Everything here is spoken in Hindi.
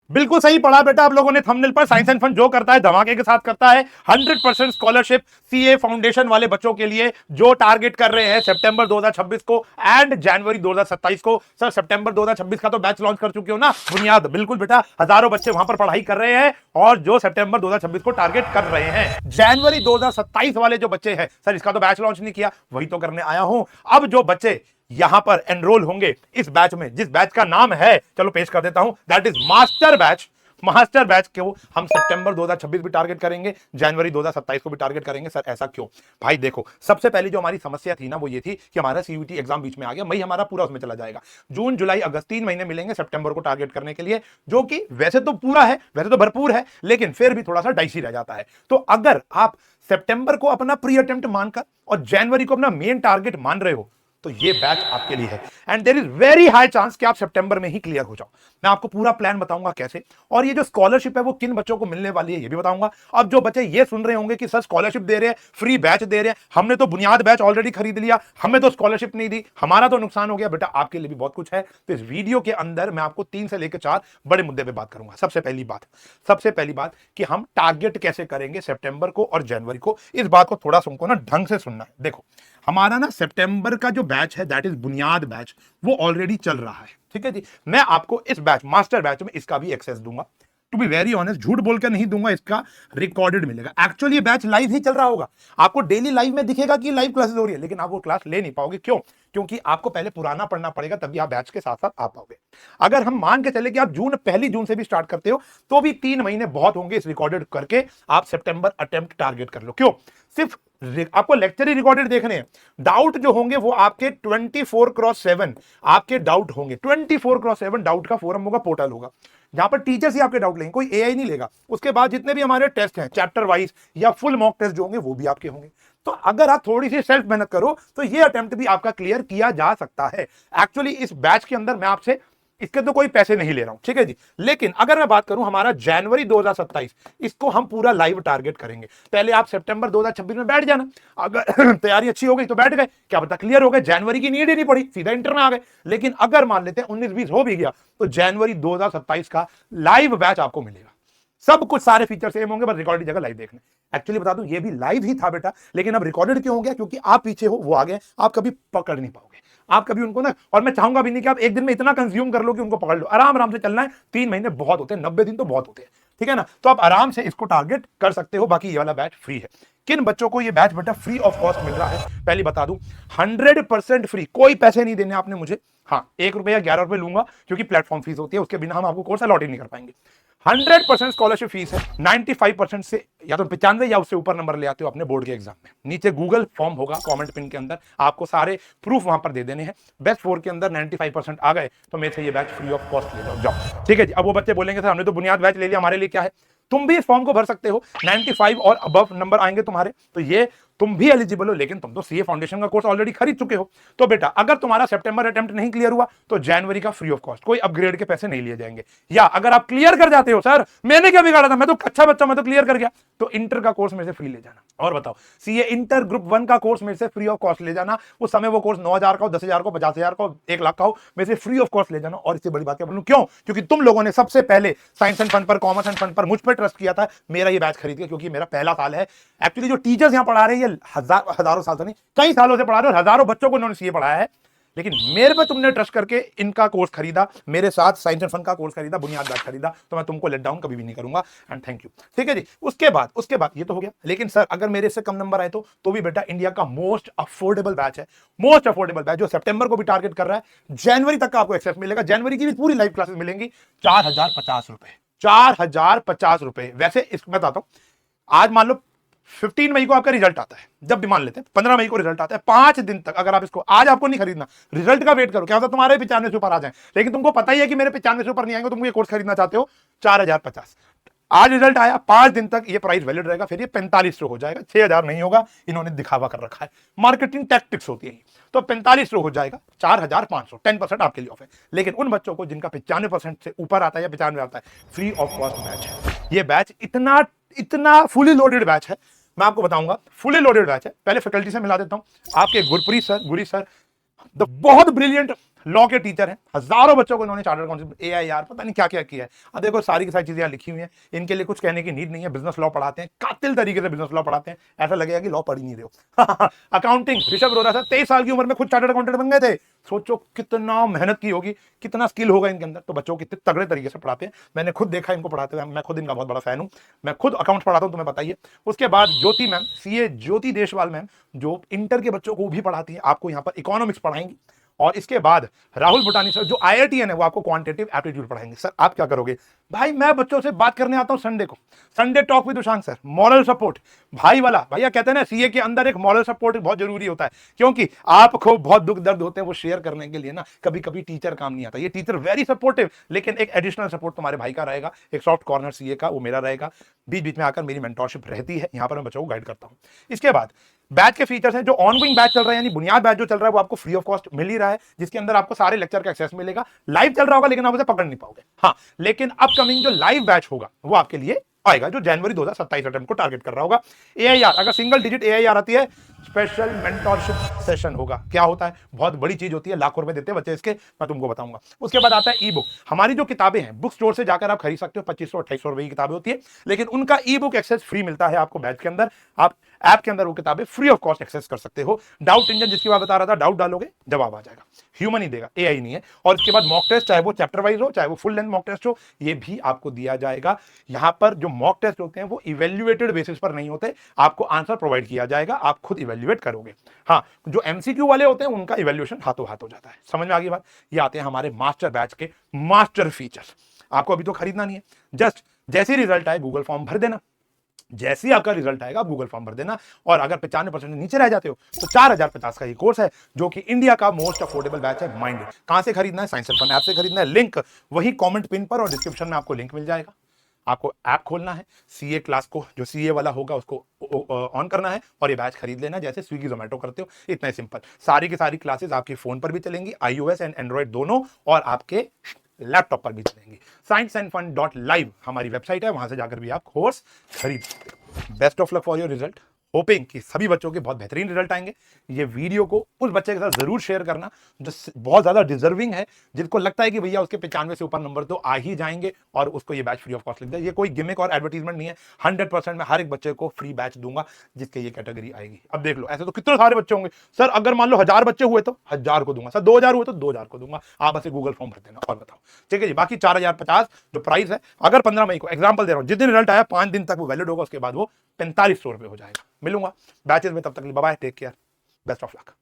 बिल्कुल सही पढ़ा बेटा आप लोगों ने थंबनेल पर। साइंस एंड फन जो करता है धमाके के साथ करता है। 100% स्कॉलरशिप सीए फाउंडेशन वाले बच्चों के लिए जो टारगेट कर रहे हैं सितंबर 2026 को एंड जनवरी 2027 को। सर सितंबर 2026 का तो बैच लॉन्च कर चुके हो ना बुनियाद? बिल्कुल बेटा, हजारों बच्चे वहां पर पढ़ाई कर रहे हैं और जो सितंबर 2026 को टारगेट कर रहे हैं। जनवरी 2027 वाले जो बच्चे हैं, सर इसका तो बैच लॉन्च नहीं किया, वही तो करने आया हूं। अब जो बच्चे यहां पर एनरोल होंगे इस बैच में, जिस बैच का नाम है, चलो पेश कर देता हूं, that is master batch. Master batch को हम सितंबर 2026 भी टारगेट करेंगे, जनवरी 2027 को भी टारगेट करेंगे। सर ऐसा क्यों? भाई देखो, सबसे पहली जो हमारी समस्या थी ना वो ये थी कि हमारा सीयूटी एग्जाम बीच में आ गया, मई हमारा पूरा उसमें चला जाएगा। जून जुलाई अगस्त 3 महीने मिलेंगे सितंबर को टारगेट करने के लिए, जो कि वैसे तो पूरा है, वैसे तो भरपूर है, लेकिन फिर भी थोड़ा सा डाइसी रह जाता है। तो अगर आप सितंबर को अपना प्री अटेम्प्ट मानकर और जनवरी को अपना मेन टारगेट मान रहे हो तो ये बैच आपके लिए है and there is very high chance कि आप सितंबर में ही क्लियर हो जाओ। मैं आपको पूरा प्लान बताऊंगा कैसे, और ये जो स्कॉलरशिप है वो किन बच्चों को मिलने वाली है ये भी बताऊंगा। अब जो बच्चे ये सुन रहे होंगे कि सर स्कॉलरशिप दे रहे हैं, फ्री बैच दे रहे हैं, हमने तो बुनियाद बैच ऑलरेडी खरीद लिया, हमें तो स्कॉलरशिप नहीं दी, हमारा तो नुकसान हो गया। बेटा आपके लिए भी बहुत कुछ है। तो इस वीडियो के अंदर मैं आपको 3 से लेकर 4 बड़े मुद्दे पे बात करूंगा। सबसे पहली बात कि हम टारगेट कैसे करेंगे सितंबर को और जनवरी को। इस बात को थोड़ा तुमको ना ढंग से सुनना है। देखो, हमारा ना सितंबर का जो बैच है दैट इज बुनियाद बैच, वो ऑलरेडी चल रहा है, ठीक है जी। मैं आपको इस बैच मास्टर बैच में इसका भी एक्सेस दूंगा। टू बी वेरी ऑनेस्ट, झूठ बोल कर नहीं दूंगा, इसका रिकॉर्डेड मिलेगा। एक्चुअली ये बैच लाइव ही चल रहा होगा, आपको डेली लाइव में दिखेगा कि लाइव क्लासेस हो रही है, लेकिन आप वो क्लास ले नहीं पाओगे। क्यों? क्योंकि आपको पहले पुराना पढ़ना पड़ेगा, तभी आप बैच के साथ साथ आ पाओगे। अगर हम मान के चले कि आप पहली जून से भी स्टार्ट करते हो तो भी 3 महीने बहुत होंगे इस रिकॉर्डेड करके। आप सितंबर अटेम्प्ट टारगेट कर लो। क्यों? सिर्फ आपको लेक्चर ही रिकॉर्डेड देखने हैं। डाउट जो होंगे वो आपके 24x7 आपके डाउट होंगे। 24x7 डाउट का फोरम होगा, पोर्टल होगा, जहां पर टीचर्स ही आपके डाउट लेंगे, कोई एआई नहीं लेगा। उसके बाद जितने भी हमारे टेस्ट हैं चैप्टर वाइज या फुल मॉक टेस्ट जो होंगे वो भी आपके होंगे। तो अगर आप थोड़ी सी सेल्फ मेहनत करो तो ये अटेम्प्ट भी आपका क्लियर किया जा सकता है। एक्चुअली इस बैच के अंदर मैं आपसे इसके तो कोई पैसे नहीं ले रहा हूं, ठीक है जी। लेकिन अगर मैं बात करूं हमारा जनवरी 2027, इसको हम पूरा लाइव टारगेट करेंगे। पहले आप सितंबर 2026 में बैठ जाना, अगर तैयारी अच्छी हो गई तो बैठ गए, क्या पता क्लियर हो गए, जनवरी की नीड ही नहीं पड़ी, सीधा इंटर में आ गए। लेकिन अगर मान लेते हैं 19-20 हो भी गया तो जनवरी 2027 का लाइव बैच आपको मिलेगा। सब कुछ सारे फीचर सेम होंगे, बस रिकॉर्डेड जगह लाइव देखने। एक्चुअली बता दूं ये भी लाइव ही था बेटा, लेकिन अब रिकॉर्डेड क्यों हो गया? क्योंकि आप पीछे हो, वो आगे, आप कभी पकड़ नहीं पाओगे, आप कभी उनको ना, और मैं चाहूंगा भी नहीं कि आप एक दिन में इतना कंज्यूम कर लो कि उनको पकड़ लो। आराम आराम से चलना है, 3 महीने बहुत होते हैं, 90 दिन तो बहुत होते हैं, ठीक है ना। तो आप आराम से इसको टारगेट कर सकते हो। बाकी ये वाला बैच फ्री है। किन बच्चों को ये बैच बेटा फ्री ऑफ कॉस्ट मिल रहा है? पहले बता दूं 100% फ्री, कोई पैसे नहीं देने आपने मुझे। हाँ, ₹1 या ₹11 लूंगा क्योंकि प्लेटफॉर्म फीस होती है, उसके बिना हम आपको कोर्स अलॉट ही नहीं कर पाएंगे। 100% स्कॉलरशिप फीस है। 95% से या तो 95 या उससे ऊपर नंबर ले आते हो अपने बोर्ड के एग्जाम में, नीचे गूगल फॉर्म होगा कमेंट पिन के अंदर, आपको सारे प्रूफ वहां पर दे देने हैं। बेस्ट 4 के अंदर 95% आ गए तो मेरे से ये बैच फ्री ऑफ कॉस्ट ले जाओ, ठीक है जी। अब वो बच्चे बोलेंगे सर हमने तो बुनियाद बैच ले लिया, हमारे लिए क्या है? तुम भी इस फॉर्म को भर सकते हो, 95 और अबव नंबर आएंगे तुम्हारे तो ये तुम भी एलिजिबल हो, लेकिन तुम तो सीए फाउंडेशन का कोर्स ऑलरेडी खरीद चुके हो। तो बेटा अगर तुम्हारा सितंबर अटेम्प्ट नहीं क्लियर हुआ तो जनवरी का फ्री ऑफ कॉस्ट, कोई अपग्रेड के पैसे नहीं लिए जाएंगे। या अगर आप क्लियर कर जाते हो, सर मैंने क्या बिगाड़ा था, मैं तो अच्छा बच्चा, मैं तो क्लियर कर गया, तो इंटर का कोर्स मेरे से फ्री ले जाना। और बताओ, सीए इंटर ग्रुप 1 का कोर्स मेरे से फ्री ऑफ कॉस्ट ले जाना। उस समय वो कोर्स 9,000 का हो, 10,000 का हो, 50,000 का हो, 1 लाख का हो, मेरे से फ्री ऑफ कॉस्ट ले जाना। और इससे बड़ी बात क्या बोलूं, क्यों? क्योंकि तुम लोगों ने सबसे पहले साइंस एंड फन पर, कॉमर्स एंड फन पर मुझ पर ट्रस्ट किया था, मेरा ये बैच खरीद के, क्योंकि मेरा पहला साल है। एक्चुअली जो टीचर्स यहां पढ़ा रहे हैं ये हजारों साल से नहीं, कई सालों से पढ़ा रहे हो, हजारों बच्चों को उन्होंने सीए पढ़ाया है, लेकिन मेरे पे तुमने ट्रस्ट करके इनका कोर्स खरीदा, मेरे साथ साइंस एंड फन का कोर्स खरीदा, बुनियाद बैच खरीदा, तो मैं तुमको लेट डाउन कभी भी नहीं करूंगा एंड थैंक यू, ठीक है जी। उसके बाद ये तो हो गया, लेकिन सर अगर मेरे से कम नंबर आए तो भी बेटा इंडिया का मोस्ट अफोर्डेबल बैच है, मोस्ट अफोर्डेबल बैच जो सितंबर को भी टारगेट कर रहा है। जनवरी तक का आपको एक्सेस मिलेगा, जनवरी की भी पूरी लाइव क्लासेस मिलेंगी। ₹4,050, ₹4,050। वैसे इसको मैं बताता हूं, आज मान लो 15 मई को आपका रिजल्ट आता है, जब भी मान लेते हैं 15 मई को रिजल्ट आता है, 5 दिन तक अगर आप इसको, आज आपको नहीं खरीदना, रिजल्ट का वेट करो, क्या होता है तुम्हारे 95 से ऊपर आ जाए, लेकिन तुमको पता ही है कि मेरे 95 से ऊपर नहीं आएंगे, तुम ये कोर्स खरीदना चाहते हो। 4,050, आज रिजल्ट आया, 5 दिन तक ये प्राइस वैलिड रहेगा, फिर ये 45 हो जाएगा, 6,000 नहीं होगा, इन्होंने दिखावा कर रखा है, मार्केटिंग टैक्टिक्स होती है, तो 45 हो जाएगा, 4,500, 10% आपके लिए ऑफ है। लेकिन उन बच्चों को जिनका 95% से ऊपर आता है या 95 आता है, फ्री ऑफ कॉस्ट बैच है। ये बैच इतना फुली लोडेड बैच है, मैं आपको बताऊंगा, फुली लोडेड बैच है। पहले फैकल्टी से मिला देता हूं, आपके गुरी सर बहुत ब्रिलियंट लॉ के टीचर हैं, हजारों बच्चों को इन्होंने चार्टर्ड अकाउंटेंट AIR पता नहीं क्या क्या किया है। अब देखो सारी की सारी चीजें यहाँ लिखी हुई हैं, इनके लिए कुछ कहने की नीड नहीं है। बिजनेस लॉ पढ़ाते हैं, कातिल तरीके से बिजनेस लॉ पढ़ाते हैं, ऐसा लगेगा कि लॉ पढ़ ही नहीं रहे हो। अकाउंटिंग, ऋषभ रोरा सर 23 साल की उम्र में खुद चार्टर्ड अकाउंटेंट बन गए थे। सोचो कितना मेहनत की होगी, कितना स्किल होगा इनके अंदर। तो बच्चों को कितने तगड़े तरीके से पढ़ाते हैं, मैंने खुद देखा इनको पढ़ाते हुए, मैं खुद इनका बहुत बड़ा फैन हूं, मैं खुद अकाउंट्स पढ़ाता हूं, तुम्हें बताइए। उसके बाद ज्योति मैम, CA ज्योति देशवाल मैम, जो इंटर के बच्चों को भी पढ़ाती है, आपको यहाँ पर इकोनॉमिक्स पढ़ाएंगी। और इसके बाद राहुल भुटानी सर जो IITN है, वो आपको क्वांटिटेटिव एप्टीट्यूड पढ़ाएंगे। सर आप क्या करोगे भाई? मैं बच्चों से बात करने आता हूं संडे को, Sunday talk with Ushank sir, moral support भाई वाला। भैया कहते हैं ना CA के अंदर एक मॉरल सपोर्ट बहुत जरूरी होता है, क्योंकि आपको बहुत दुख दर्द होते हैं, वो शेयर करने के लिए ना कभी कभी टीचर काम नहीं आता। ये टीचर वेरी सपोर्टिव, लेकिन एक एडिशनल सपोर्ट तुम्हारे भाई का रहेगा, एक सॉफ्ट कॉर्नर CA का वो मेरा रहेगा। बीच बीच में आकर मेरी मेंटोरशिप रहती है, यहां पर मैं बच्चों को गाइड करता हूं। इसके बाद बैच के फीचर्स हैं, जो ऑनगोइंग बैच चल रहा है, यानी बुनियाद बैच जो चल रहा है वो आपको फ्री ऑफ कॉस्ट मिल ही रहा है, जिसके अंदर आपको सारे लेक्चर का एक्सेस मिलेगा। लाइव चल रहा होगा लेकिन आप उसे पकड़ नहीं पाओगे। हाँ, लेकिन अपकमिंग जो लाइव बैच होगा वो आपके लिए आएगा, जो जनवरी 2027 अटेम्प्ट को टारगेट कर रहा होगा। AIR, अगर सिंगल डिजिट AIR आती है, स्पेशल मेंटोरशिप सेशन होगा। क्या होता है? बहुत बड़ी चीज होती है, लाखों रुपए देते हैं बच्चे इसके, मैं तुमको बताऊंगा। उसके बाद आता है ई बुक। हमारी जो किताबें हैं बुक स्टोर से जाकर आप खरीद सकते हो, 2500-2800 रुपए की किताबें होती है, लेकिन उनका ई बुक एक्सेस फ्री मिलता है आपको बैच के अंदर। आप ऐप के अंदर वो किताबें फ्री ऑफ कॉस्ट एक्सेस कर सकते हो। डाउट इंजन जिसकी बात बता रहा था, डाउट डालोगे जवाब आ जाएगा, ह्यूमन ही देगा, AI नहीं है। और इसके बाद मॉक टेस्ट, चाहे वो चैप्टर वाइज हो, चाहे वो फुल लेंथ मॉक टेस्ट हो, ये भी आपको दिया जाएगा। यहां पर जो मॉक टेस्ट होते हैं वो इवेल्युएटेड बेसिस पर नहीं होते, आपको आंसर प्रोवाइड किया जाएगा, आप खुद इवेल्युएट करोगे। हाँ, जो MCQ वाले होते हैं उनका इवेल्युएशन हाथों हाथ हो जाता है। समझ में आ गई बात? ये आते हैं हमारे मास्टर बैच के मास्टर फीचर्स। आपको अभी तो खरीदना नहीं है, जस्ट जैसे रिजल्ट आए गूगल फॉर्म भर देना, जैसे ही आपका रिजल्ट आएगा गूगल फॉर्म भर देना। और अगर 95% नीचे रह जाते हो तो 4050 का ये कोर्स है, जो कि इंडिया का मोस्ट अफोर्डेबल बैच है, माइंडेड। कहां से खरीदना है? साइंस एंड फन ऐप से खरीदना है, लिंक वही कमेंट पिन पर और डिस्क्रिप्शन में आपको लिंक मिल जाएगा। आपको ऐप खोलना है, CA क्लास को, जो CA वाला होगा उसको ऑन करना है और ये बैच खरीद लेना, जैसे स्विगी जोमेटो करते हो, इतना ही सिंपल। सारी की सारी क्लासेस आपके फोन पर भी चलेंगी, iOS एंड एंड्रॉइड दोनों, और आपके लैपटॉप पर भी चलेंगी। scienceandfun.live हमारी वेबसाइट है, वहां से जाकर भी आप कोर्स खरीद सकते हो। Best of luck for your result, hopping कि सभी बच्चों के बहुत बेहतरीन रिजल्ट आएंगे। ये वीडियो को उस बच्चे के साथ जरूर शेयर करना जो बहुत ज्यादा डिजर्विंग है, जिनको लगता है कि भैया उसके 95 से ऊपर नंबर तो आ ही जाएंगे, और उसको ये बैच फ्री ऑफ कॉस्ट लिख दे। ये कोई गिमिक और एडवर्टीजमेंट नहीं है, 100% मैं हर एक बच्चे को फ्री बैच दूंगा जिसके ये कैटेगरी आएगी। अब देख लो, ऐसे तो कितने सारे बच्चे होंगे सर, अगर मान लो 1000 बच्चे हुए तो 1000 को दूंगा सर, 2000 हुए तो 2000 को दूंगा। आप बस गूगल फॉर्म भर देना और बताओ, ठीक है जी। बाकी 4050 जो प्राइस है, अगर 15 मई को, एग्जाम्पल दे रहा हूं, जिस दिन रिजल्ट आया 5 दिन तक वो वैलिड होगा, उसके बाद वो 4500 रुपए हो जाएगा। मिलूंगा बैचेस में, तब तक bye bye, take care, best of luck.